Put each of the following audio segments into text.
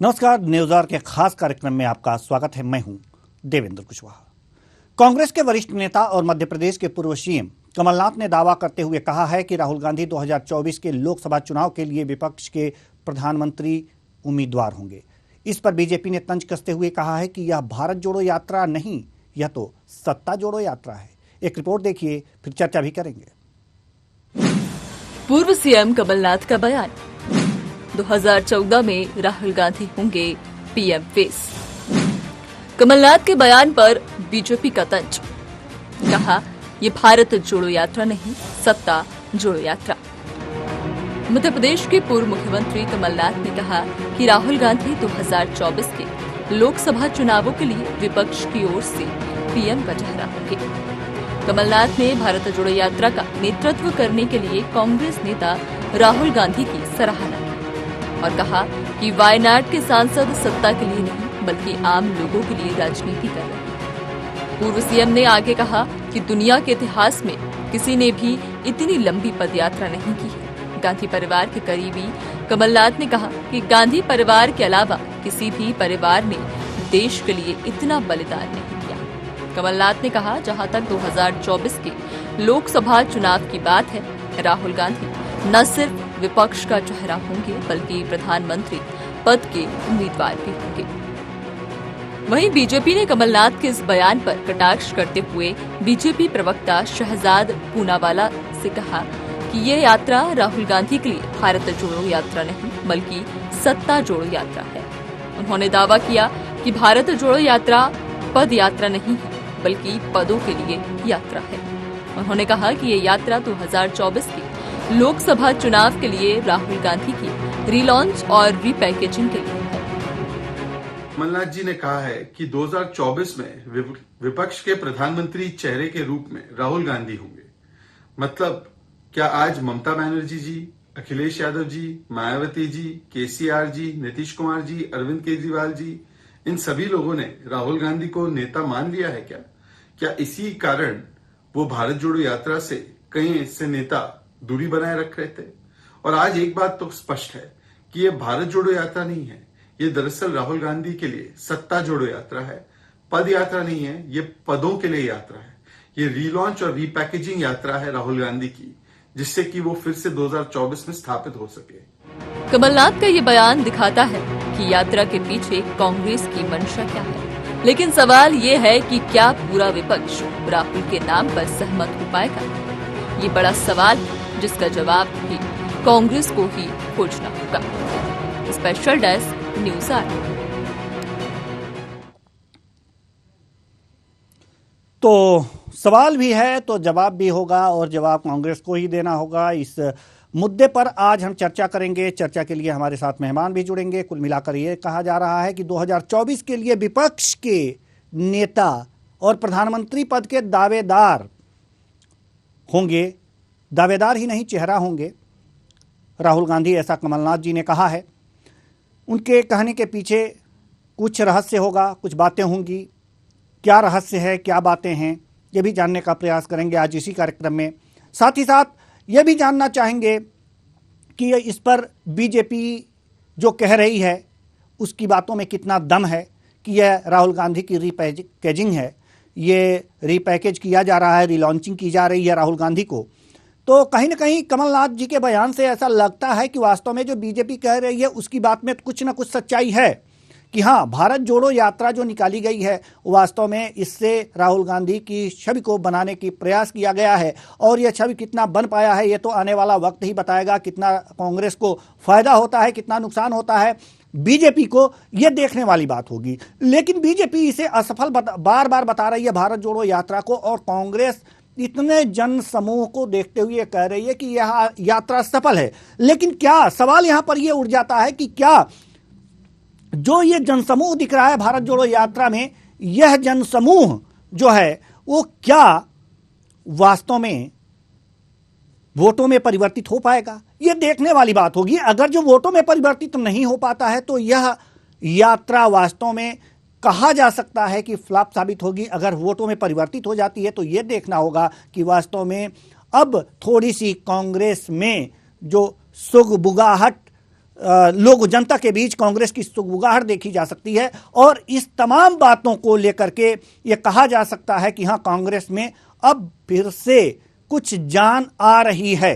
नमस्कार, news our के खास कार्यक्रम में आपका स्वागत है। मैं हूं देवेंद्र कुशवाहा। कांग्रेस के वरिष्ठ नेता और मध्य प्रदेश के पूर्व सीएम कमलनाथ ने दावा करते हुए कहा है कि राहुल गांधी 2024 के लोकसभा चुनाव के लिए विपक्ष के प्रधानमंत्री उम्मीदवार होंगे। इस पर बीजेपी ने तंज कसते हुए कहा है कि यह भारत जोड़ो यात्रा नहीं, यह तो सत्ता जोड़ो यात्रा है। एक रिपोर्ट देखिए, फिर चर्चा भी करेंगे। पूर्व सीएम कमलनाथ का बयान, 2014 में राहुल गांधी होंगे पीएम फेस। कमलनाथ के बयान पर बीजेपी का तंज, कहा ये भारत जोड़ो यात्रा नहीं, सत्ता जोड़ो यात्रा। मध्य प्रदेश के पूर्व मुख्यमंत्री कमलनाथ ने कहा कि राहुल गांधी 2024 के लोकसभा चुनावों के लिए विपक्ष की ओर से पीएम का चेहरा होंगे। कमलनाथ ने भारत जोड़ो यात्रा का नेतृत्व करने के लिए कांग्रेस नेता राहुल गांधी की सराहना की और कहा कि वायनाड के सांसद सत्ता के लिए नहीं बल्कि आम लोगों के लिए राजनीति कर रहे हैं। पूर्व सीएम ने आगे कहा कि दुनिया के इतिहास में किसी ने भी इतनी लंबी पदयात्रा नहीं की है। गांधी परिवार के करीबी कमलनाथ ने कहा कि गांधी परिवार के अलावा किसी भी परिवार ने देश के लिए इतना बलिदान नहीं किया। कमलनाथ ने कहा, जहां तक 2024 के लोकसभा चुनाव की बात है, राहुल गांधी न सिर्फ विपक्ष का चेहरा होंगे बल्कि प्रधानमंत्री पद के उम्मीदवार भी होंगे। वहीं बीजेपी ने कमलनाथ के इस बयान पर कटाक्ष करते हुए बीजेपी प्रवक्ता शहजाद पूनावाला से कहा कि ये यात्रा राहुल गांधी के लिए भारत जोड़ो यात्रा नहीं बल्कि सत्ता जोड़ो यात्रा है। उन्होंने दावा किया कि भारत जोड़ो यात्रा पद यात्रा नहीं है बल्कि पदों के लिए यात्रा है। उन्होंने कहा कि ये यात्रा 2024 के लोकसभा चुनाव के लिए राहुल गांधी की रीलॉन्च और रीपैकेजिंग के लिए है। कमलनाथ जी ने कहा है कि 2024 में विपक्ष के प्रधानमंत्री चेहरे के रूप में राहुल गांधी होंगे। मतलब क्या आज ममता बनर्जी जी, अखिलेश यादव जी, मायावती जी, केसीआर जी, नीतीश कुमार जी, अरविंद केजरीवाल जी, इन सभी लोगों ने राहुल गांधी को नेता मान लिया है क्या इसी कारण वो भारत जोड़ो यात्रा से कई ऐसे नेता दूरी बनाए रख रहे थे? और आज एक बात तो स्पष्ट है कि ये भारत जोड़ो यात्रा नहीं है, ये दरअसल राहुल गांधी के लिए सत्ता जोड़ो यात्रा है। पद यात्रा नहीं है, ये पदों के लिए यात्रा है। ये रीलॉन्च और रीपैकेजिंग यात्रा है राहुल गांधी की, जिससे कि वो फिर से 2024 में स्थापित हो सके। कमलनाथ का ये बयान दिखाता है कि यात्रा के पीछे कांग्रेस की मंशा क्या है। लेकिन सवाल ये है कि क्या पूरा विपक्ष राहुल के नाम पर सहमत हो पाएगा? ये बड़ा सवाल है जिसका जवाब भी कांग्रेस को ही खोजना होगा। Special desk news hour. तो सवाल भी है तो जवाब भी होगा और जवाब कांग्रेस को ही देना होगा। इस मुद्दे पर आज हम चर्चा करेंगे। चर्चा के लिए हमारे साथ मेहमान भी जुड़ेंगे। कुल मिलाकर ये कहा जा रहा है कि 2024 के लिए विपक्ष के नेता और प्रधानमंत्री पद के दावेदार होंगे। दावेदार ही नहीं, चेहरा होंगे राहुल गांधी, ऐसा कमलनाथ जी ने कहा है। उनके कहने के पीछे कुछ रहस्य होगा, कुछ बातें होंगी। क्या रहस्य है, क्या बातें हैं, ये भी जानने का प्रयास करेंगे आज इसी कार्यक्रम में। साथ ही साथ ये भी जानना चाहेंगे कि इस पर बीजेपी जो कह रही है उसकी बातों में कितना दम है कि यह राहुल गांधी की रीपैकेजिंग है, ये रीपैकेज किया जा रहा है, रीलॉन्चिंग की जा रही है राहुल गांधी को। तो कहीं ना कहीं कमलनाथ जी के बयान से ऐसा लगता है कि वास्तव में जो बीजेपी कह रही है उसकी बात में कुछ ना कुछ सच्चाई है कि हाँ, भारत जोड़ो यात्रा जो निकाली गई है वास्तव में इससे राहुल गांधी की छवि को बनाने की प्रयास किया गया है। और यह छवि कितना बन पाया है ये तो आने वाला वक्त ही बताएगा। कितना कांग्रेस को फायदा होता है, कितना नुकसान होता है, बीजेपी को यह देखने वाली बात होगी। लेकिन बीजेपी इसे असफल बार बार बता रही है भारत जोड़ो यात्रा को, और कांग्रेस इतने जन समूह को देखते हुए कह रही है कि यह यात्रा सफल है। लेकिन क्या सवाल यहां पर यह उठ जाता है कि क्या जो ये जनसमूह दिख रहा है भारत जोड़ो यात्रा में, यह जनसमूह जो है वो क्या वास्तव में वोटों में परिवर्तित हो पाएगा? ये देखने वाली बात होगी। अगर जो वोटों में परिवर्तित नहीं हो पाता है तो यह यात्रा वास्तव में कहा जा सकता है कि फ्लॉप साबित होगी। अगर वोटों में परिवर्तित हो जाती है तो यह देखना होगा कि वास्तव में अब थोड़ी सी कांग्रेस में जो सुगबुगाहट लोग जनता के बीच कांग्रेस की सुगबुगाहट देखी जा सकती है और इस तमाम बातों को लेकर के ये कहा जा सकता है कि हाँ, कांग्रेस में अब फिर से कुछ जान आ रही है।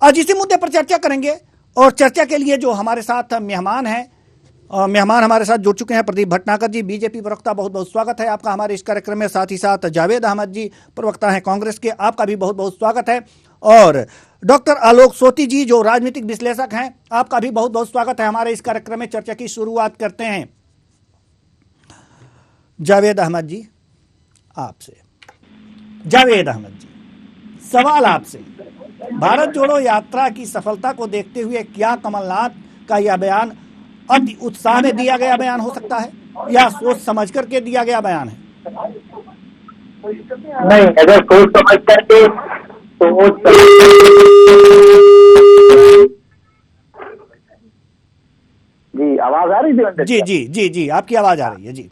आज इसी मुद्दे पर चर्चा करेंगे और चर्चा के लिए जो हमारे साथ मेहमान हमारे साथ जुड़ चुके हैं, प्रदीप भटनागर जी, बीजेपी प्रवक्ता, बहुत बहुत स्वागत है आपका हमारे इस कार्यक्रम में। साथ ही साथ जावेद अहमद जी, प्रवक्ता हैं कांग्रेस के, आपका भी बहुत बहुत स्वागत है। और डॉक्टर आलोक सोती जी, जो राजनीतिक विश्लेषक हैं, आपका भी बहुत बहुत स्वागत है हमारे इस कार्यक्रम में। चर्चा की शुरुआत करते हैं जावेद अहमद जी आपसे। जावेद अहमद जी, सवाल आपसे, भारत जोड़ो यात्रा की सफलता को देखते हुए क्या कमलनाथ का यह बयान अति उत्साह में दिया गया बयान हो सकता है या सोच समझ करके दिया गया बयान है? नहीं, अगर सोच समझ करके तो जी आवाज आ रही थी? जी जी जी जी, आपकी आवाज आ रही है। जी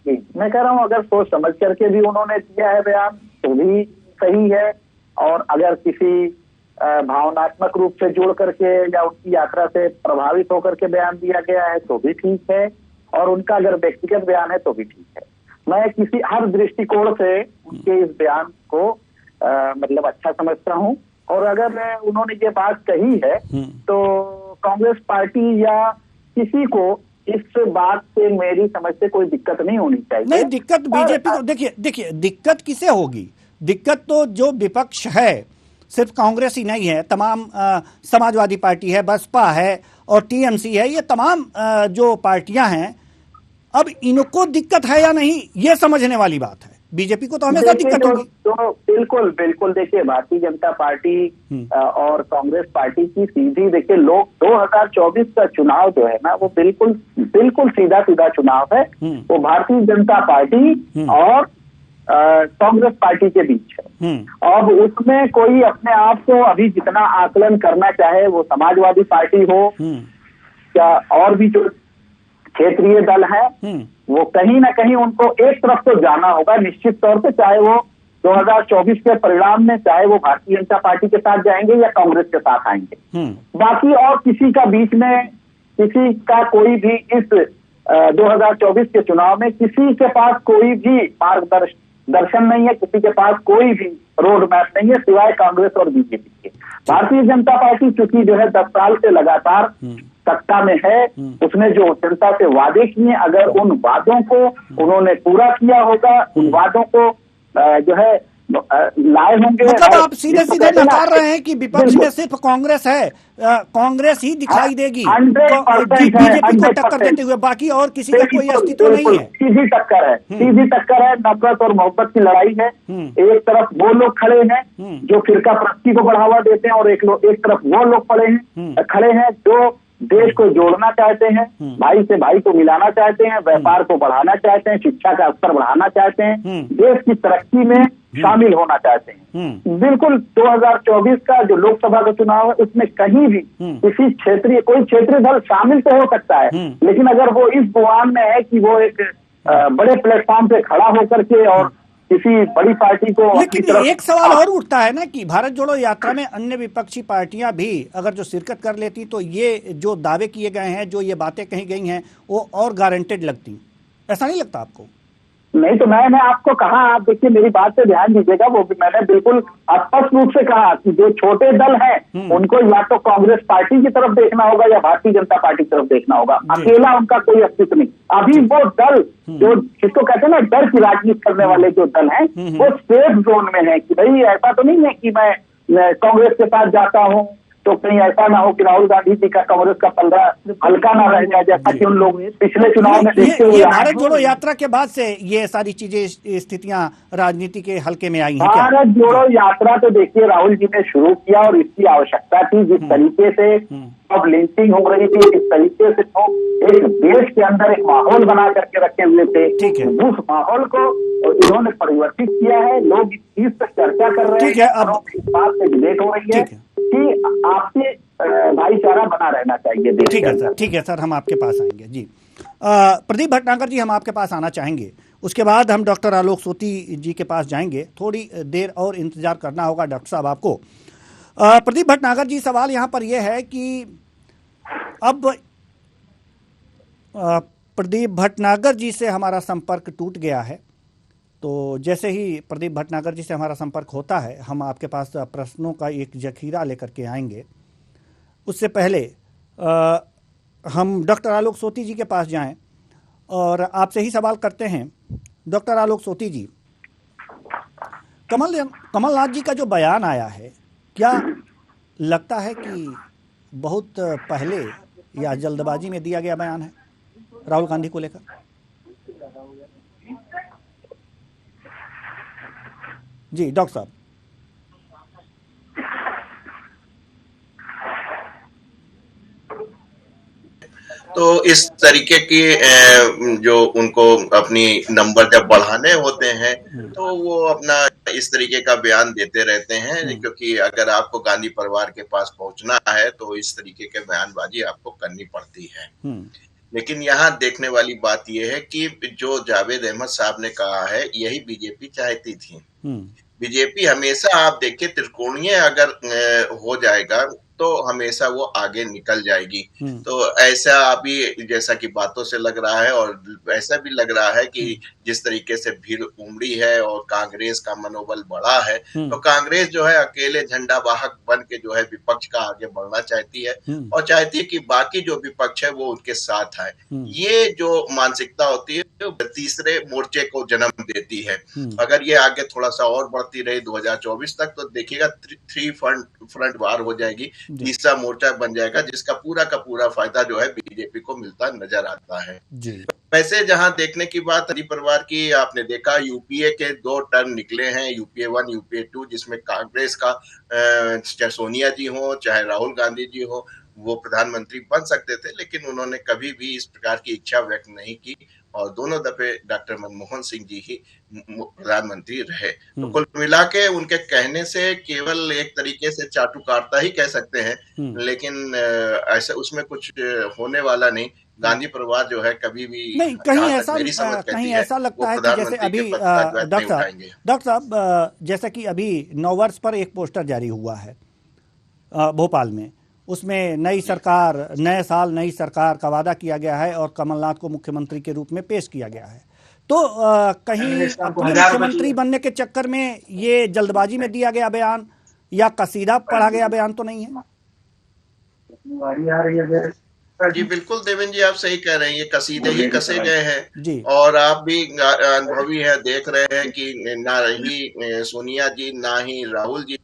जी, मैं कह रहा हूँ अगर सोच समझ करके भी उन्होंने दिया है बयान तो भी सही है, और अगर किसी भावनात्मक रूप से जोड़ करके या उनकी यात्रा से प्रभावित होकर के बयान दिया गया है तो भी ठीक है, और उनका अगर व्यक्तिगत बयान है तो भी ठीक है। मैं किसी हर दृष्टिकोण से उनके इस बयान को मतलब अच्छा समझता हूँ, और अगर उन्होंने ये बात कही है तो कांग्रेस पार्टी या किसी को इस बात से मेरी समझ से कोई दिक्कत नहीं होनी चाहिए। नहीं, दिक्कत बीजेपी को, देखिए दिक्कत किसे होगी? दिक्कत तो जो विपक्ष है, सिर्फ कांग्रेस ही नहीं है, तमाम समाजवादी पार्टी है, बसपा है और टीएमसी है, ये तमाम जो पार्टियां हैं, अब इनको दिक्कत है या नहीं, ये समझने वाली बात है। बीजेपी को तो हमेशा दिक्कत होगी। तो बिल्कुल बिल्कुल, देखिए भारतीय जनता पार्टी और कांग्रेस पार्टी की सीधी, देखिए लोग 2024 का चुनाव जो है ना, वो बिल्कुल बिल्कुल सीधा सीधा चुनाव है। वो भारतीय जनता पार्टी और कांग्रेस पार्टी के बीच है। अब उसमें कोई अपने आप को अभी जितना आकलन करना चाहे, वो समाजवादी पार्टी हो या और भी जो क्षेत्रीय दल है, वो कहीं ना कहीं उनको एक तरफ तो जाना होगा निश्चित तौर पे, चाहे वो 2024 के परिणाम में चाहे वो भारतीय जनता पार्टी के साथ जाएंगे या कांग्रेस के साथ आएंगे। बाकी और किसी का बीच में किसी का कोई भी इस 2024 के चुनाव में किसी के पास कोई भी मार्गदर्शन नहीं है, किसी के पास कोई भी रोड मैप नहीं है सिवाय कांग्रेस और बीजेपी के। भारतीय जनता पार्टी चूंकि जो है 10 साल से लगातार सत्ता में है, उसने जो जनता से वादे किए, अगर उन वादों को उन्होंने पूरा किया होगा, उन वादों को जो है लाए होंगे। मतलब आप सीधे सीधे नकार रहे हैं कि विपक्ष में सिर्फ कांग्रेस है, कांग्रेस ही दिखाई देगी बीजेपी को टक्कर देते हुए, बाकी और किसी का कोई अस्तित्व नहीं है। सीधी टक्कर है, सीधी टक्कर है, नफरत और मोहब्बत की लड़ाई है। एक तरफ वो लोग खड़े हैं जो फिरका परस्ती को बढ़ावा देते हैं, और एक तरफ वो लोग खड़े हैं जो देश को जोड़ना चाहते हैं, भाई से भाई को मिलाना चाहते हैं, व्यापार को बढ़ाना चाहते हैं, शिक्षा का स्तर बढ़ाना चाहते हैं, देश की तरक्की में शामिल होना चाहते हैं। बिल्कुल 2024 का जो लोकसभा का चुनाव है, उसमें कहीं भी किसी कोई क्षेत्रीय दल शामिल तो हो सकता है, लेकिन अगर वो इस गुमान में है कि वो एक बड़े प्लेटफॉर्म पे खड़ा होकर के और किसी बड़ी पार्टी को, लेकिन एक सवाल और उठता है ना कि भारत जोड़ो यात्रा में अन्य विपक्षी पार्टियां भी अगर जो शिरकत कर लेती तो ये जो दावे किए गए हैं, जो ये बातें कही गई हैं, वो और गारंटेड लगती। ऐसा नहीं लगता आपको? नहीं, तो मैंने आपको कहा, आप देखिए मेरी बात पे ध्यान दीजिएगा, वो मैंने बिल्कुल स्पष्ट रूप से कहा कि जो छोटे दल हैं उनको या तो कांग्रेस पार्टी की तरफ देखना होगा या भारतीय जनता पार्टी की तरफ देखना होगा, अकेला उनका कोई अस्तित्व नहीं। अभी वो दल जो जिसको कहते हैं ना डर की राजनीति करने वाले जो दल हैं, वो सेफ जोन में है कि भाई ऐसा तो नहीं है कि मैं कांग्रेस के साथ जाता हूँ तो कहीं ऐसा ना हो कि राहुल गांधी जी का कांग्रेस का पल्ला हल्का ना रह जाए, जैसा कि उन लोग पिछले चुनाव में देखते हुए। भारत जोड़ो यात्रा के बाद से ये सारी चीजें, स्थितियां राजनीति के हल्के में आई हैं। भारत जोड़ो यात्रा तो देखिए राहुल जी ने शुरू किया और इसकी आवश्यकता थी। जिस तरीके से अब लिंचिंग हो रही थी, इस तरीके से तो एक देश के अंदर एक माहौल बना करके रखे हुए थे, उस माहौल को इन्होंने परिवर्तित किया है। लोग इस चीज पर चर्चा कर रहे हैं, अब इस बात से डिबेट हो रही है कि आपसे भाईचारा बना रहना चाहिए देश के अंदर। ठीक है सर, हम आपके पास आएंगे जी। प्रदीप भटनागर जी, हम आपके पास आना चाहेंगे, उसके बाद हम डॉक्टर आलोक सोती जी के पास जाएंगे। थोड़ी देर और इंतजार करना होगा डॉक्टर साहब आपको। प्रदीप भटनागर जी, सवाल यहाँ पर यह है कि अब प्रदीप भटनागर जी से हमारा संपर्क टूट गया है, तो जैसे ही प्रदीप भटनागर जी से हमारा संपर्क होता है हम आपके पास प्रश्नों का एक जखीरा लेकर के आएंगे। उससे पहले हम डॉक्टर आलोक सोती जी के पास जाएं और आपसे ही सवाल करते हैं। डॉक्टर आलोक सोती जी, कमलनाथ जी का जो बयान आया है, क्या लगता है कि बहुत पहले या जल्दबाजी में दिया गया बयान है राहुल गांधी को लेकर? जी डॉक्टर साहब। तो इस तरीके की जो उनको अपनी नंबर जब बढ़ाने होते हैं तो वो अपना इस तरीके का बयान देते रहते हैं, क्योंकि अगर आपको गांधी परिवार के पास पहुंचना है तो इस तरीके के बयानबाजी आपको करनी पड़ती है। लेकिन यहाँ देखने वाली बात यह है कि जो जावेद अहमद साहब ने कहा है यही बीजेपी चाहती थी। बीजेपी हमेशा आप देखिए त्रिकोणीय अगर हो जाएगा तो हमेशा वो आगे निकल जाएगी। तो ऐसा अभी जैसा कि बातों से लग रहा है और ऐसा भी लग रहा है कि जिस तरीके से भीड़ उमड़ी है और कांग्रेस का मनोबल बढ़ा है, तो कांग्रेस जो है अकेले झंडा वाहक बन के जो है विपक्ष का आगे बढ़ना चाहती है और चाहती है कि बाकी जो विपक्ष है वो उनके साथ आए। ये जो मानसिकता होती है तो तीसरे मोर्चे को जन्म देती है। अगर ये आगे थोड़ा सा और बढ़ती रही 2024 तक तो देखिएगा थ्री फ्रंट वार हो जाएगी, तीसरा मोर्चा बन जाएगा, जिसका पूरा का पूरा फायदा जो है बीजेपी को मिलता नजर आता है। वैसे जहां देखने की बात हरि परिवार की, आपने देखा यूपीए के 2 टर्म निकले हैं, यूपीए 1 यूपीए 2, जिसमें कांग्रेस का चाहे सोनिया जी हो चाहे राहुल गांधी जी हो वो प्रधानमंत्री बन सकते थे, लेकिन उन्होंने कभी भी इस प्रकार की इच्छा व्यक्त नहीं की और दोनों दफे डॉक्टर मनमोहन सिंह जी ही प्रधानमंत्री रहे। तो कुल मिला के उनके कहने से केवल एक तरीके से चाटुकारिता ही कह सकते हैं, लेकिन ऐसा उसमें कुछ होने वाला नहीं। गांधी परिवार जो है कभी भी नहीं, कहीं ऐसा लगता है कि जैसे अभी डॉक्टर साहब जैसा कि अभी 9 वर्ष पर एक पोस्टर जारी हुआ है भोपाल में, उसमें नई सरकार, नए साल नई सरकार का वादा किया गया है और कमलनाथ को मुख्यमंत्री के रूप में पेश किया गया है। तो कहीं अपने मुख्यमंत्री बनने के चक्कर में ये जल्दबाजी में दिया गया बयान या कसीदा पढ़ा गया बयान तो नहीं है? जी बिल्कुल देवेंद्र जी, आप सही कह रहे हैं, ये कसीदे ही कसे गए हैं और आप भी अनुभवी है, देख रहे हैं कि ना ही सोनिया जी ना ही राहुल जी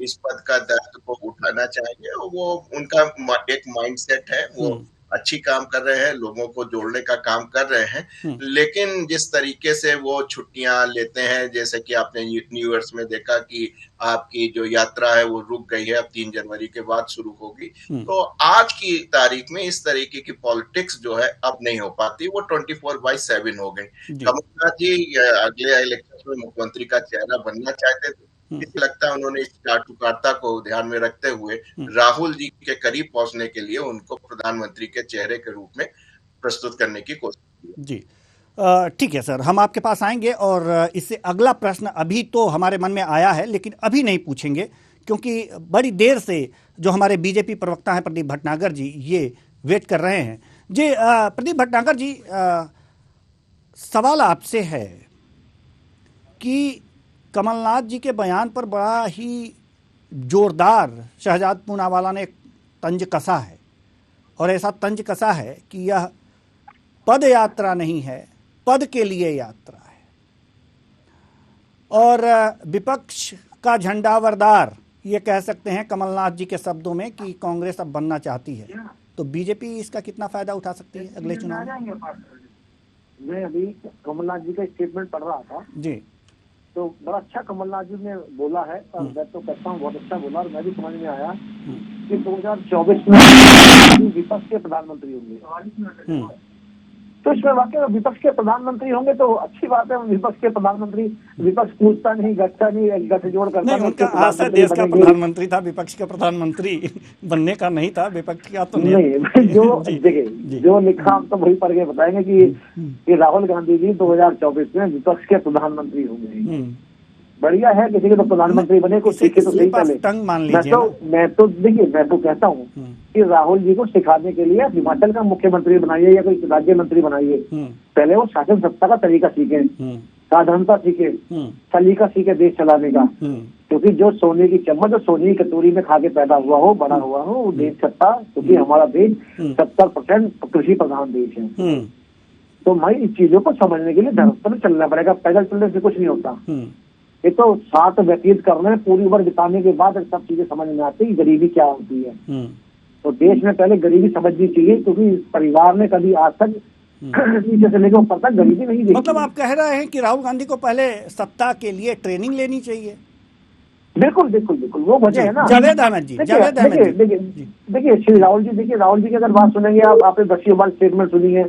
इस पद का दर्द को उठाना चाहेंगे। वो उनका एक माइंडसेट है, वो अच्छी काम कर रहे हैं, लोगों को जोड़ने का काम कर रहे हैं, लेकिन जिस तरीके से वो छुट्टियां लेते हैं, जैसे कि आपने न्यू ईयर्स में देखा कि आपकी जो यात्रा है वो रुक गई है, अब 3 जनवरी के बाद शुरू होगी। तो आज की तारीख में इस तरीके की पॉलिटिक्स जो है अब नहीं हो पाती, वो 24/7 हो गई। कमलनाथ जी अगले इलेक्शन में मुख्यमंत्री का चेहरा बनना चाहते थे, इसलिए लगता है उन्होंने इस चाटुकारिता को ध्यान में रखते हुए राहुल जी के करीब पहुंचने के लिए उनको प्रधानमंत्री के चेहरे के रूप में प्रस्तुत करने की कोशिश की। जी ठीक है सर, हम आपके पास आएंगे और इससे अगला प्रश्न अभी तो हमारे मन में आया है लेकिन अभी नहीं पूछेंगे, क्योंकि बड़ी देर से जो हमारे बीजेपी प्रवक्ता हैं प्रदीप भटनागर जी ये वेट कर रहे हैं। जी प्रदीप भटनागर जी, सवाल आपसे है कि कमलनाथ जी के बयान पर बड़ा ही जोरदार शहजाद पूनावाला ने तंज कसा है और ऐसा तंज कसा है कि यह पद यात्रा नहीं है, पद के लिए यात्रा है और विपक्ष का झंडावरदार ये कह सकते हैं कमलनाथ जी के शब्दों में कि कांग्रेस अब बनना चाहती है। तो बीजेपी इसका कितना फायदा उठा सकती है अगले चुनाव में? मैं अभी कमलनाथ जी का स्टेटमेंट पढ़ रहा था जी, तो बड़ा अच्छा कमलनाथ जी ने बोला है और मैं तो कहता हूँ बहुत अच्छा बोला और मैं भी समझ में आया कि 2024 में विपक्ष के प्रधानमंत्री होंगे। तो इसमें वाकई में विपक्ष के प्रधानमंत्री होंगे तो अच्छी बात है। विपक्ष के प्रधानमंत्री, विपक्ष पूछता नहीं, गठता नहीं, गठजोड़ करता नहीं। उनका आशा देश का प्रधानमंत्री था, विपक्ष का प्रधानमंत्री बनने का नहीं था, विपक्ष का तो नहीं। जो देखिए जो लिखा हम तो वही पढ़ के बताएंगे कि राहुल गांधी जी 2024 में विपक्ष के प्रधानमंत्री होंगे। बढ़िया है, किसी के तो प्रधानमंत्री बने, कुछ सीखे तो सही पहले। टंग मान लीजिए मैं तो देखिए, मैं तो कहता हूँ कि राहुल जी को सिखाने के लिए हिमाचल का मुख्यमंत्री बनाइए या कोई राज्य मंत्री बनाइए, पहले वो शासन सत्ता का तरीका सीखे, साधारणता सीखे, सलीका सीखे देश चलाने का। क्योंकि जो सोने की चम्मच और सोने की कटोरी में खा के पैदा हुआ हो, बड़ा हुआ हो, वो देश सत्ता, क्योंकि हमारा देश 70% कृषि प्रधान देश है। तो मैं इस चीजों को समझने के लिए धरती पर चलना पड़ेगा, पैदल चलने से कुछ नहीं होता। ये तो साथ व्यतीत करने, पूरी उम्र बिताने के बाद सब चीजें समझ में आती है गरीबी क्या होती है। तो देश में पहले गरीबी समझनी चाहिए, क्योंकि परिवार ने कभी आज तक नीचे से लेकर ऊपर तक गरीबी नहीं देखी। मतलब आप कह रहे हैं कि राहुल गांधी को पहले सत्ता के लिए ट्रेनिंग लेनी चाहिए? बिल्कुल बिल्कुल बिल्कुल, वो वजह है ना। जावेद अहमद जी, देखिए श्री राहुल जी, देखिए राहुल जी की अगर बात सुनेंगे आप, आपने 10 बार स्टेटमेंट सुनी है।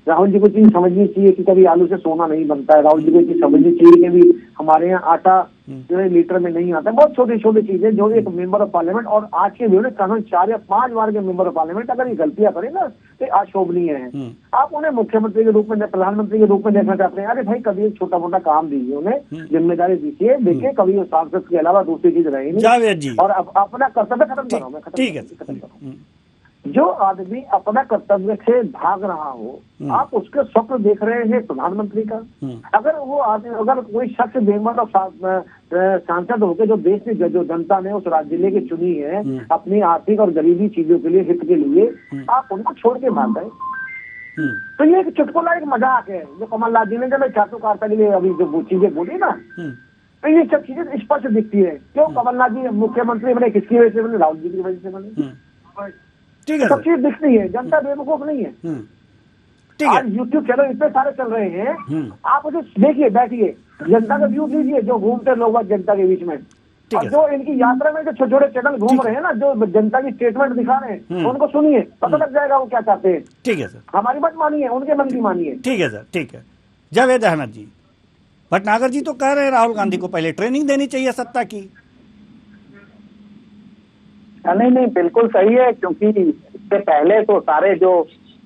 राहुल जी को चीज समझनी चाहिए कि कभी आलू से सोना नहीं बनता है। राहुल जी को चीज समझनी चाहिए कि भी हमारे यहाँ आटा जो है लीटर में नहीं आता है। बहुत छोटी छोटी चीजें जो एक मेंबर ऑफ पार्लियामेंट, और आज के जो है कानून 4 या 5 बार के मेंबर ऑफ पार्लियामेंट अगर ये गलतियां करें ना तो अशोभनीय है। आप उन्हें मुख्यमंत्री के रूप में, प्रधानमंत्री के रूप में देखना चाहते हैं, अरे भाई कभी एक छोटा मोटा काम दीजिए, उन्हें जिम्मेदारी दीजिए। देखिए कभी वो सांसद के अलावा दूसरी चीज रही नहीं, और अपना कर्तव्य खत्म करो। मैं खत्म करूँ। जो आदमी अपना कर्तव्य से भाग रहा हो, आप उसके स्वप्न देख रहे हैं प्रधानमंत्री का। अगर वो आदमी, अगर कोई शख्स मेंबर ऑफ सांसद होकर जो देश की जो जनता ने उस राज्य जिले की चुनी है अपनी आर्थिक और गरीबी चीजों के लिए, हित के लिए, आप उनको छोड़ के भाग गए, तो ये एक चुटकुला, एक मजाक है जो कमलनाथ जी ने जब चाटुकारिता के लिए अभी जो चीजें बोली ना, तो ये सब चीजें स्पष्ट दिखती है। क्यों कमलनाथ जी मुख्यमंत्री बने, किसकी वजह से बने? राहुल जी की वजह से बने। ठीक है, सब चीज दिखती है, जनता बेवकूफ नहीं है। आज यूट्यूब चैनल इतने सारे चल रहे हैं, आप उसे देखिए, बैठिए, जनता का व्यू लीजिए, जो घूमते लोग जनता के बीच में, और जो इनकी यात्रा में जो छोटे छोटे चैनल घूम रहे हैं ना, जो जनता की स्टेटमेंट दिखा रहे हैं, उनको सुनिए, पता लग जाएगा वो क्या चाहते हैं। ठीक है सर, हमारी बात मानिए, उनके मन की मानिए। ठीक है सर, ठीक है। जावेद अहमद जी, भटनागर जी तो कह रहे हैं राहुल गांधी को पहले ट्रेनिंग देनी चाहिए सत्ता की। नहीं, बिल्कुल सही है, क्योंकि इससे पहले तो सारे जो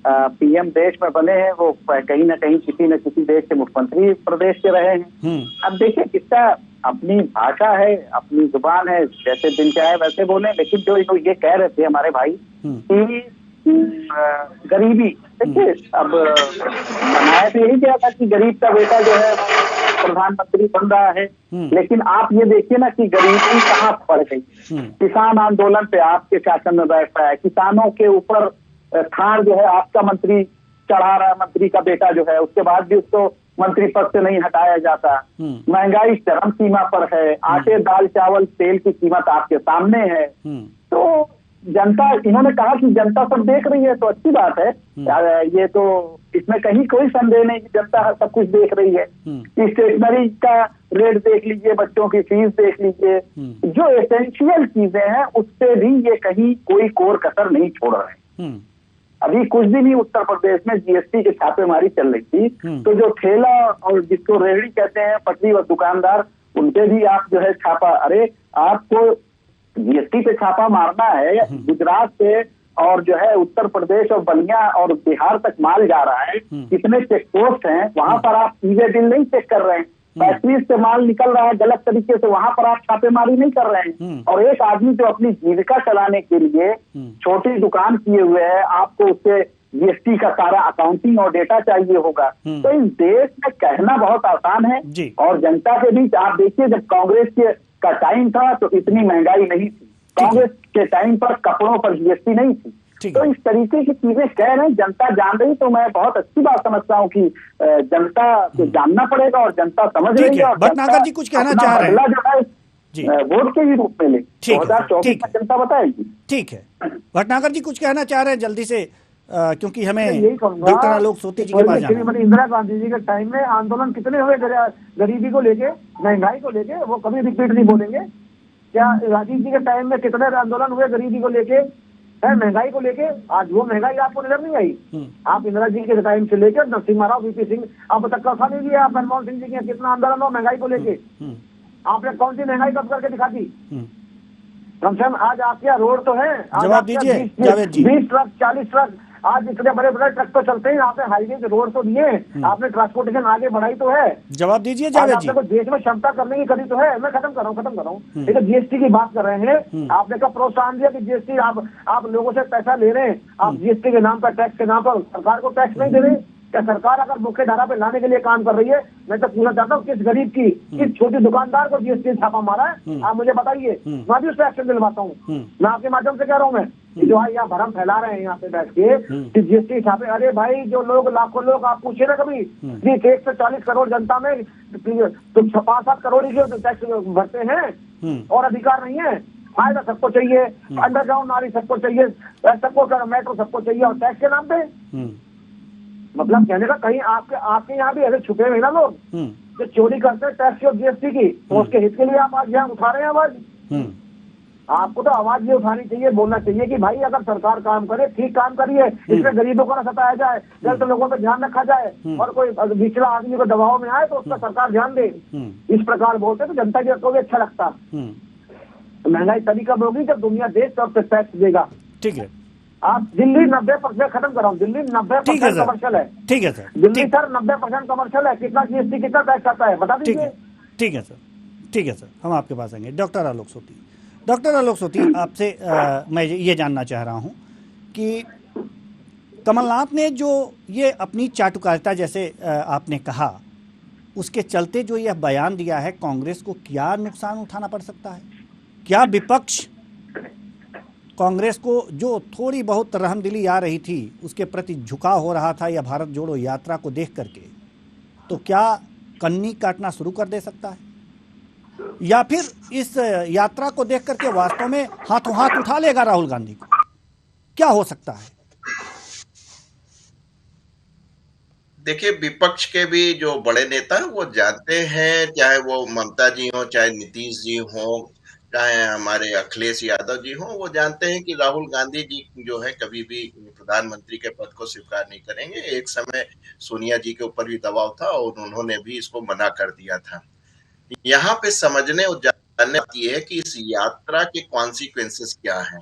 पीएम देश में बने हैं वो कहीं ना कहीं किसी न किसी देश के मुख्यमंत्री प्रदेश के रहे हैं। अब देखिए, किसका अपनी भाषा है, अपनी जुबान है, जैसे दिन चाहे वैसे बोले। लेकिन जो ये कह रहे थे हमारे भाई कि गरीबी, देखिए अब बनाया तो यही गया था कि गरीब का बेटा जो है प्रधानमंत्री बन रहा है, लेकिन आप ये देखिए ना कि गरीबी कहाँ पड़ गई। किसान आंदोलन पे आपके शासन में बैठता है, किसानों के ऊपर थार जो है आपका मंत्री चढ़ा रहा है, मंत्री का बेटा जो है, उसके बाद भी उसको मंत्री पद से नहीं हटाया जाता। महंगाई चरम सीमा पर है, आटे दाल चावल तेल की कीमत आपके सामने है। तो जनता, इन्होंने कहा कि जनता सब देख रही है, तो अच्छी बात है, ये तो इसमें कहीं कोई संदेह नहीं कि जनता सब कुछ देख रही है। स्टेशनरी का रेट देख लीजिए, बच्चों की फीस देख लीजिए, जो एसेंशियल चीजें हैं उस पे भी ये कहीं कोई कोर कसर नहीं छोड़ रहे। अभी कुछ दिन ही उत्तर प्रदेश में जीएसटी की छापेमारी चल रही थी, तो जो ठेला और जिसको रेहड़ी कहते हैं, पटरी और दुकानदार, उनपे भी आप जो है छापा, अरे आपको जीएसटी पे छापा मारना है, गुजरात से और जो है उत्तर प्रदेश और बलिया और बिहार तक माल जा रहा है, कितने चेक पोस्ट हैं, वहां पर आप सीधे बिल नहीं चेक कर रहे हैं। फैक्ट्री से माल निकल रहा है गलत तरीके से, वहां पर आप छापेमारी नहीं कर रहे हैं। और एक आदमी जो अपनी जीविका चलाने के लिए छोटी दुकान किए हुए है, आपको उससे जीएसटी का सारा अकाउंटिंग और डेटा चाहिए होगा। तो इस देश में कहना बहुत आसान है, और जनता के बीच आप देखिए, जब कांग्रेस का टाइम था तो इतनी महंगाई नहीं थी, कांग्रेस के टाइम पर कपड़ों पर जीएसटी नहीं थी। तो इस तरीके की चीजें कह रहे हैं, जनता जान रही, तो मैं बहुत अच्छी बात समझता हूँ कि जनता को जानना पड़ेगा और जनता समझ रही है। और भटनागर जी कुछ कहना चाह रहे हैं, जो है वोट के ही रूप में ले 2024 में जनता बताएगी। ठीक है, भटनागर जी कुछ कहना चाह रहे हैं जल्दी से, क्योंकि हमें डॉक्टर आलोक सोती जी के पास जाना है। इंदिरा गांधी जी के टाइम में आंदोलन कितने हुए गरीबी को लेके, महंगाई को लेके, वो कभी रिपीट नहीं बोलेंगे। क्या राजीव जी के टाइम में कितने आंदोलन हुए गरीबी को लेके, महंगाई को लेके? आज वो महंगाई आपको नजर नहीं आई। आप इंदिरा जी के टाइम से लेकर नरसिम्हा राव, वीपी सिंह, अब तक का नहीं लिया। आप मनमोहन सिंह जी के कितना आंदोलन हो महंगाई को लेके, आपने कौन सी महंगाई कब करके दिखा दी? कम से कम आज आपके यहाँ रोड तो है, जवाब दीजिए जावेद जी। 20 ट्रक 40 ट्रक आज इतने बड़े बड़े ट्रक तो चलते हैं, आपने हाईवे रोड तो दिए, आपने ट्रांसपोर्टेशन आगे बढ़ाई तो है। जवाब दीजिए आज जावेद जी। आपने को देश में क्षमता करने की करी तो है। मैं खत्म कर रहा हूँ। देखिए जीएसटी की बात कर रहे हैं, आपने कब प्रोत्साहन दिया कि जीएसटी आप लोगों से पैसा ले रहे हैं, आप जीएसटी के नाम पर, टैक्स के नाम पर सरकार को टैक्स नहीं दे रहे? क्या सरकार अगर मुख्य धारा पे लाने के लिए काम कर रही है? मैं तो पूछना चाहता हूँ किस गरीब की, किस छोटे दुकानदार को जीएसटी छापा मारा है, आप मुझे बताइए, मैं भी उस पर एक्शन दिलवाता हूँ। मैं आपके माध्यम से कह रहा हूँ, मैं जो है यहाँ भरम फैला रहे हैं यहाँ पे बैठ के कि जीएसटी छापे। अरे भाई, जो लोग लाखों लोग, आप पूछिए ना कभी, 140 करोड़ जनता में तो 5-7 करोड़ ही टैक्स भरते हैं और अधिकार नहीं है। फायदा सबको चाहिए, अंडरग्राउंड नाली सबको चाहिए, सबको मेट्रो सबको चाहिए, और टैक्स के नाम पे मतलब कहने का कहीं आपके यहाँ भी ऐसे छुपे हुए ना लोग जो चोरी करते हैं टैक्स और जीएसटी की, तो उसके हित के लिए आप आज यहाँ उठा रहे हैं आवाज। आपको तो आवाज ये उठानी चाहिए, बोलना चाहिए कि भाई अगर सरकार काम करे, ठीक काम करिए, इसमें गरीबों को ना सताया जाए, गलत लोगों पे ध्यान रखा जाए, और कोई निचला आदमी को दबाव में आए तो उसका सरकार ध्यान दे। इस प्रकार बोलते तो जनता को भी अच्छा लगता। महंगाई तभी कब होगी जब दुनिया देश तब टैक्स देगा। ठीक है, आप दिल्ली 90% खत्म कराओ, दिल्ली 90% कमर्शियल है। ठीक है सर, दिल्ली सर 90% कमर्शियल है। कितना जीएसटी, कितना टैक्स आता है, बता दीजिए। ठीक है सर, ठीक है सर, हम आपके पास आएंगे। डॉक्टर आलोक सोती, डॉक्टर आलोक सोती, आपसे मैं ये जानना चाह रहा हूँ कि कमलनाथ ने जो ये अपनी चाटुकारिता, जैसे आपने कहा, उसके चलते जो यह बयान दिया है, कांग्रेस को क्या नुकसान उठाना पड़ सकता है? क्या विपक्ष कांग्रेस को जो थोड़ी बहुत रहमदिली आ रही थी उसके प्रति झुकाव हो रहा था, या भारत जोड़ो यात्रा को देख करके, तो क्या कन्नी काटना शुरू कर दे सकता है, या फिर इस यात्रा को देख करके वास्तव में हाथों हाथ उठा लेगा राहुल गांधी को? क्या हो सकता है? देखिए, विपक्ष के भी जो बड़े नेता वो जानते हैं, चाहे वो ममता जी हो, चाहे नीतीश जी हो, चाहे हमारे अखिलेश यादव जी हो, वो जानते हैं कि राहुल गांधी जी जो है कभी भी प्रधानमंत्री के पद को स्वीकार नहीं करेंगे। एक समय सोनिया जी के ऊपर भी दबाव था और उन्होंने भी इसको मना कर दिया था। यहाँ पे समझने और जानने की है कि इस यात्रा के कॉन्सिक्वेंसेस क्या हैं।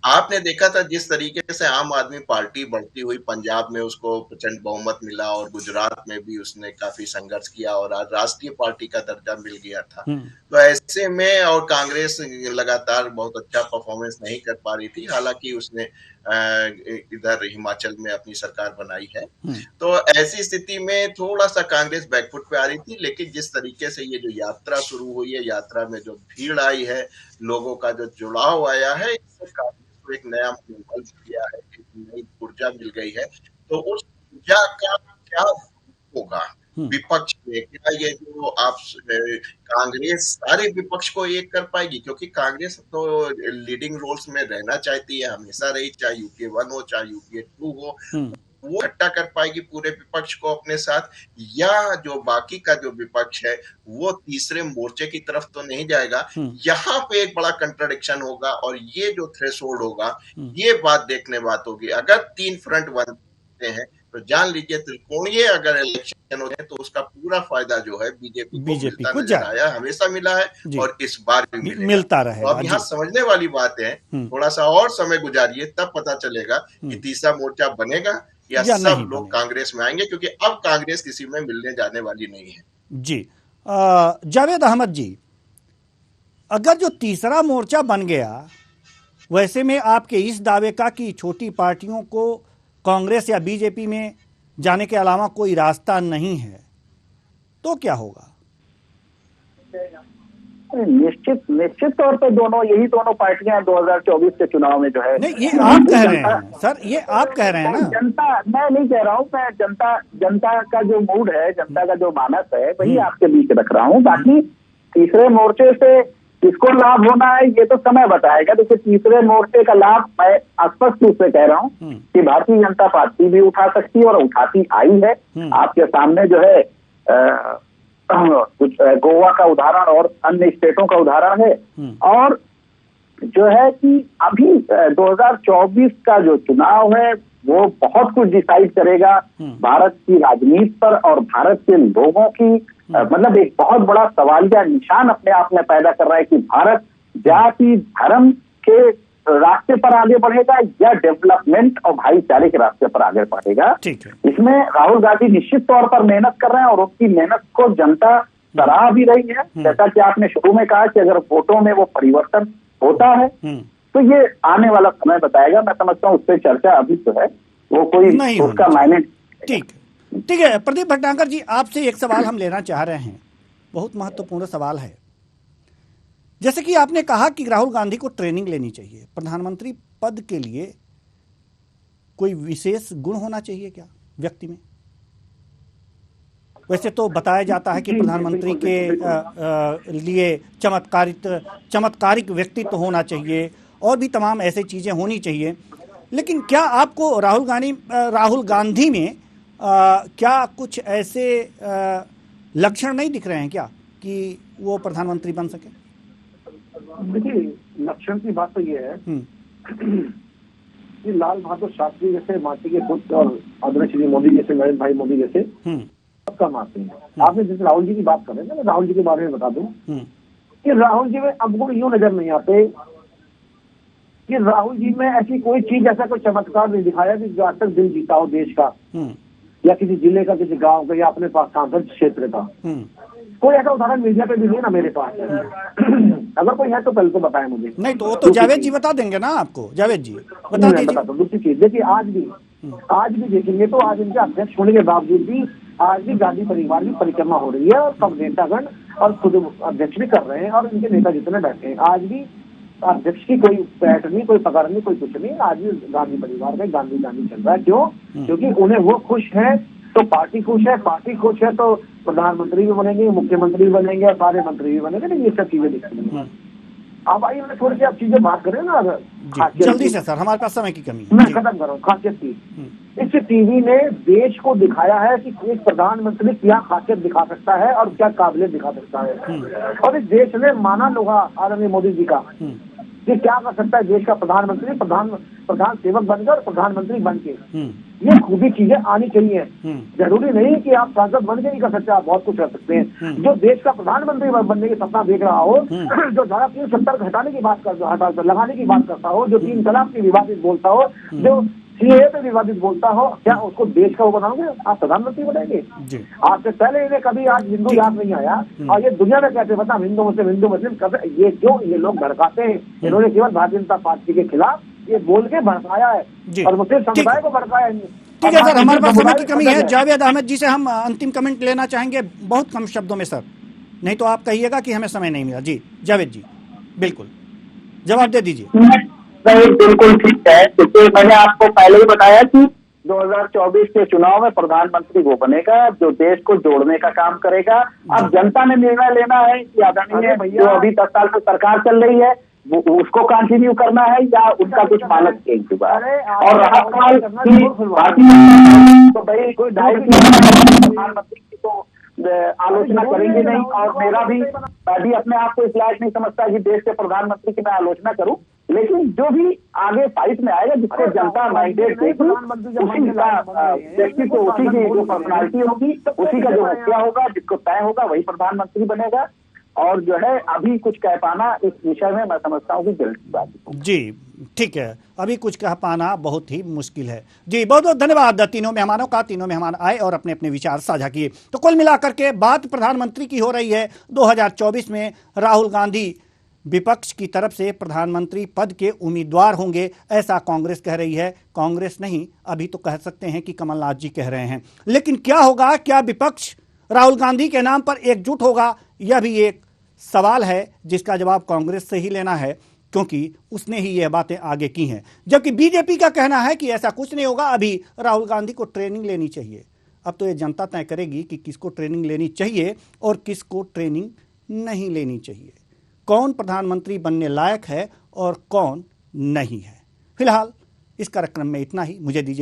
आपने देखा था जिस तरीके से आम आदमी पार्टी बढ़ती हुई, पंजाब में उसको प्रचंड बहुमत मिला और गुजरात में भी उसने काफी संघर्ष किया और आज राष्ट्रीय पार्टी का दर्जा मिल गया था। तो ऐसे में और कांग्रेस लगातार बहुत अच्छा परफॉर्मेंस नहीं कर पा रही थी, हालांकि उसने इधर हिमाचल में अपनी सरकार बनाई है। तो ऐसी स्थिति में थोड़ा सा कांग्रेस बैकफुट पे आ रही थी, लेकिन जिस तरीके से ये जो यात्रा शुरू हुई है, यात्रा में जो भीड़ आई है, लोगों का जो जुड़ाव आया है, इससे कांग्रेस को एक नया मनोबल दिया है, एक नई ऊर्जा मिल गई है। तो उस ऊर्जा का क्या होगा विपक्ष में? क्या ये जो आप कांग्रेस सारे विपक्ष को एक कर पाएगी? क्योंकि कांग्रेस तो लीडिंग रोल्स में रहना चाहती है, हमेशा रही, चाहे यूपीए 1 हो, चाहे यूपीए 2 हो। वो इकट्ठा कर पाएगी पूरे विपक्ष को अपने साथ, या जो बाकी का जो विपक्ष है वो तीसरे मोर्चे की तरफ तो नहीं जाएगा? यहाँ पे एक बड़ा कंट्राडिक्शन होगा, और ये जो थ्रेशोल्ड होगा, ये बात देखने बात होगी। अगर 3 फ्रंट बनते हैं तो जान लीजिए त्रिकोणीय अगर इलेक्शन होते हैं तो उसका पूरा फायदा जो है बीजेपी को नजर आया, हमेशा मिला है और इस बार भी मिलता रहेगा। तो अब यहाँ समझने वाली बात है, थोड़ा सा और समय गुजारिए, तब पता चलेगा कि तीसरा मोर्चा बनेगा या सब लोग कांग्रेस में आएंगे, क्योंकि अब कांग्रेस किसी में मिलने जाने वाली नहीं है। जी जावेद अहमद जी, अगर जो तीसरा मोर्चा बन गया, वैसे में आपके इस दावे का कि छोटी पार्टियों को कांग्रेस या बीजेपी में जाने के अलावा कोई रास्ता नहीं है, तो क्या होगा? निश्चित तौर पे यही दोनों पार्टियां 2024 के चुनाव में जो है, नहीं, ये आप कह रहे हैं सर, ये आप कह रहे हैं ना। जनता, मैं नहीं कह रहा हूँ, मैं जनता का जो मूड है, जनता का जो मानस है, वही आपके बीच रख रहा हूँ। बाकी तीसरे मोर्चे से किसको लाभ होना है ये तो समय बताएगा। देखिए, तीसरे मोर्चे का लाभ मैं स्पष्ट रूप से कह रहा हूँ कि भारतीय जनता पार्टी भी उठा सकती है और उठाती आई है। आपके सामने जो है कुछ गोवा का उदाहरण और अन्य स्टेटों का उदाहरण है, और जो है कि अभी 2024 का जो चुनाव है वो बहुत कुछ डिसाइड करेगा भारत की राजनीति पर और भारत के लोगों की, मतलब एक बहुत बड़ा सवालिया निशान अपने आप में पैदा कर रहा है कि भारत जाति धर्म के रास्ते पर आगे बढ़ेगा या डेवलपमेंट और भाईचारे के रास्ते पर आगे बढ़ेगा। ठीक है। इसमें राहुल गांधी निश्चित तौर पर मेहनत कर रहे हैं और उनकी मेहनत को जनता सराह भी रही है। जैसा कि आपने शुरू में कहा कि अगर वोटों में वो परिवर्तन होता है तो ये आने वाला समय बताएगा। मैं समझता हूँ उस पर चर्चा अभी जो है वो कोई नहीं उसका मायने। ठीक है। प्रदीप भटनागर जी, आपसे एक सवाल हम लेना चाह रहे हैं, बहुत महत्वपूर्ण सवाल है। जैसे कि आपने कहा कि राहुल गांधी को ट्रेनिंग लेनी चाहिए, प्रधानमंत्री पद के लिए कोई विशेष गुण होना चाहिए क्या व्यक्ति में? वैसे तो बताया जाता है कि प्रधानमंत्री के लिए चमत्कारिक व्यक्तित्व होना चाहिए और भी तमाम ऐसी चीजें होनी चाहिए, लेकिन क्या आपको राहुल गांधी में क्या कुछ ऐसे लक्षण नहीं दिख रहे हैं क्या कि वो प्रधानमंत्री बन सके? देखिए, लक्षण की बात तो ये है कि लाल बहादुर शास्त्री जैसे माटी के पुत्र और आदरणीय श्री मोदी जैसे, नरेंद्र भाई मोदी जैसे कम आते हैं। आपने जैसे राहुल जी की बात कर रहे हैं ना, राहुल जी के बारे में बता दूं कि राहुल जी में अवगुण यूं नजर नहीं आते कि राहुल जी में ऐसी कोई चीज, ऐसा कोई चमत्कार नहीं दिखाया कि जो आज तक दिल जीता हो देश का या किसी जिले का, किसी गांव का या अपने पास सांसद क्षेत्र का। कोई ऐसा उदाहरण मीडिया पे भी नहीं है ना मेरे पास। अगर कोई है तो पहले तो बताएं मुझे। नहीं तो वो तो जावेद जी बता देंगे ना आपको। जावेद जी बता दीजिए। दूसरी चीज देखिए, आज भी देखेंगे तो आज इनके अध्यक्ष होने के बावजूद भी आज भी गांधी परिवार की परिक्रमा हो रही है और सब नेतागण और खुद अध्यक्ष भी कर रहे हैं और इनके नेता जितने बैठे हैं, आज भी अध्यक्ष की कोई पैठ नहीं, कोई पकड़ नहीं, कोई कुछ नहीं। आज भी गांधी परिवार का गांधी चल रहा है। क्यों? क्योंकि उन्हें वो खुश है तो पार्टी खुश है, पार्टी खुश है तो प्रधानमंत्री भी बनेंगे, मुख्यमंत्री भी बनेंगे और सारे मंत्री भी बनेंगे। लेकिन ये सब चीजें दिखती हैं। अब आइए मैं थोड़ी सी आप चीजें बात करें ना। जल्दी से सर, हमारे पास समय की कमी है। मैं खत्म कर रहा हूँ। खासियत की इस टीवी ने देश को दिखाया है कि एक प्रधानमंत्री क्या खासियत दिखा सकता है और क्या काबिलियत दिखा सकता है। और इस देश ने माना लोहा आदरणीय मोदी जी का कि क्या कर सकता है देश का प्रधानमंत्री, प्रधान सेवक बनकर प्रधानमंत्री बनके। ये खूबी चीजें आनी चाहिए। जरूरी नहीं कि आप सांसद बन के ही कर सकते, आप बहुत कुछ कर सकते हैं। जो देश का प्रधानमंत्री बनने की सपना देख रहा हो, जो धारा 370 हटाने की बात करता, लगाने की बात करता हो, जो 3 तलाक की विवादित बोलता हो, जो सीएए पे विवादित बोलता हो, क्या उसको देश का वो बनाओगे? आप प्रधानमंत्री बनेंगे? आपसे पहले इन्हें कभी आज हिंदू याद नहीं आया और ये दुनिया में कहते पता हिंदू मुस्लिम कहते, ये क्यों ये लोग भड़काते हैं? इन्होंने केवल भारतीय जनता पार्टी के खिलाफ ये बोल के भड़काया है और मुस्लिम समुदाय को भड़काया है। ठीक है सर, हमारे पास समय की कमी है। जावेद अहमद जी से हम अंतिम कमेंट लेना चाहेंगे, बहुत कम शब्दों में सर, नहीं तो आप कहिएगा कि हमें समय नहीं मिला। जी जावेद जी, बिल्कुल जवाब दे दीजिए। नहीं, बिल्कुल ठीक है, क्योंकि मैंने आपको पहले ही बताया कि 2024 के चुनाव में प्रधानमंत्री वो बनेगा जो देश को जोड़ने का काम करेगा। अब जनता ने निर्णय लेना है कि आदरणीय जो अभी 10 साल से सरकार चल रही है वो उसको कंटिन्यू करना है या उनका कुछ मानक चेंज हुआ है। और रहा सवाल कि भारतीय तो भाई कोई प्रधानमंत्री की तो आलोचना करेंगे नहीं, और मैं भी अपने आप को इस लायक नहीं समझता कि देश के प्रधानमंत्री की मैं आलोचना करूं, लेकिन जो भी आगे फाइट में आएगा जिसको जनता माइंडेड देगी उसी का व्यक्तित्व, उसी की जो पर्सनालिटी होगी, उसी का जो मुखिया होगा, जिसको तय होगा वही प्रधानमंत्री बनेगा। और जो है अभी कुछ कह पाना इस विषय में मैं समझता हूँ कि जल्द की बात है। जी ठीक है, अभी कुछ कह पाना बहुत ही मुश्किल है। जी बहुत बहुत धन्यवाद तीनों मेहमानों का। तीनों मेहमान आए और अपने अपने विचार साझा किए। तो कुल मिलाकर के बात प्रधानमंत्री की हो रही है। 2024 में राहुल गांधी विपक्ष की तरफ से प्रधानमंत्री पद के उम्मीदवार होंगे, ऐसा कांग्रेस कह रही है। कांग्रेस नहीं, अभी तो कह सकते हैं कि कमलनाथ जी कह रहे हैं। लेकिन क्या होगा, क्या विपक्ष राहुल गांधी के नाम पर एकजुट होगा, यह भी एक सवाल है जिसका जवाब कांग्रेस से ही लेना है, क्योंकि उसने ही यह बातें आगे की हैं। जबकि बीजेपी का कहना है कि ऐसा कुछ नहीं होगा, अभी राहुल गांधी को ट्रेनिंग लेनी चाहिए। अब तो ये जनता तय करेगी कि किसको ट्रेनिंग लेनी चाहिए और किसको ट्रेनिंग नहीं लेनी चाहिए, कौन प्रधानमंत्री बनने लायक है और कौन नहीं है। फिलहाल इस कार्यक्रम में इतना ही, मुझे दीजिए